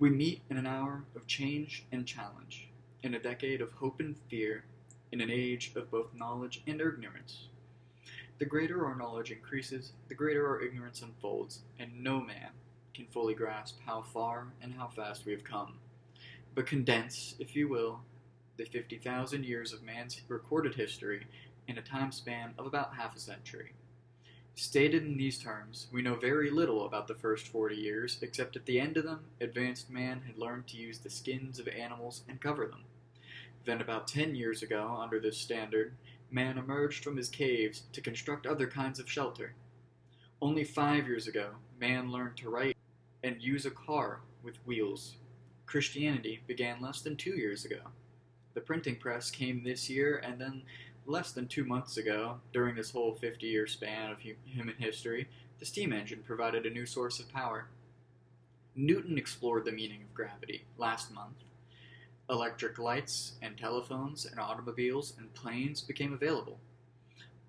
We meet in an hour of change and challenge, in a decade of hope and fear, in an age of both knowledge and ignorance. The greater our knowledge increases, the greater our ignorance unfolds, and no man can fully grasp how far and how fast we have come. But condense, if you will, the 50,000 years of man's recorded history in a time span of about half a century. Stated in these terms, we know very little about the first 40 years, except at the end of them, advanced man had learned to use the skins of animals and cover them. Then about 10 years ago, under this standard, man emerged from his caves to construct other kinds of shelter. Only 5 years ago, man learned to write and use a car with wheels. Christianity began less than 2 years ago. The printing press came this year, and then less than 2 months ago, during this whole 50-year span of human history, the steam engine provided a new source of power. Newton explored the meaning of gravity last month. Electric lights and telephones and automobiles and planes became available.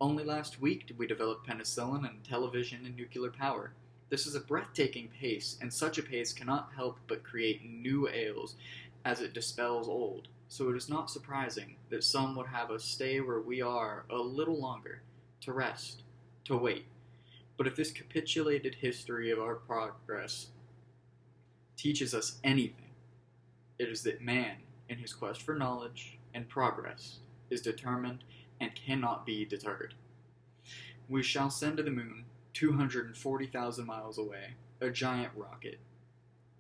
Only last week did we develop penicillin and television and nuclear power. This is a breathtaking pace, and such a pace cannot help but create new ails as it dispels old. So it is not surprising that some would have us stay where we are a little longer, to rest, to wait. But if this capitulated history of our progress teaches us anything, it is that man, in his quest for knowledge and progress, is determined and cannot be deterred. We shall send to the moon, 240,000 miles away, a giant rocket,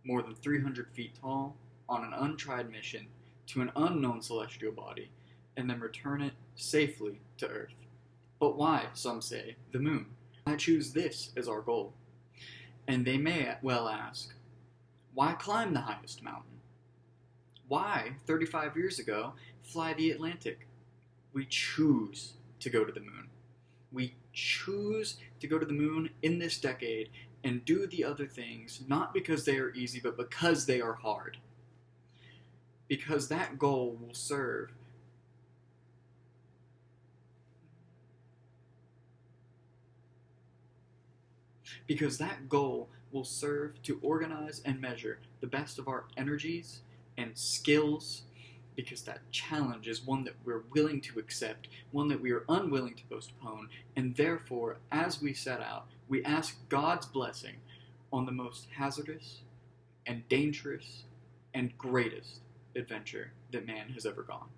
more than 300 feet tall, on an untried mission to an unknown celestial body, and then return it safely to Earth. But why, some say, the moon? Why choose this as our goal? And they may well ask, why climb the highest mountain? Why, 35 years ago, fly the Atlantic? We choose to go to the moon. We choose to go to the moon in this decade and do the other things, not because they are easy, but because they are hard. Because that goal will serve to organize and measure the best of our energies and skills, because that challenge is one that we're willing to accept, one that we are unwilling to postpone, and therefore, as we set out, we ask God's blessing on the most hazardous and dangerous and greatest adventure that man has ever gone.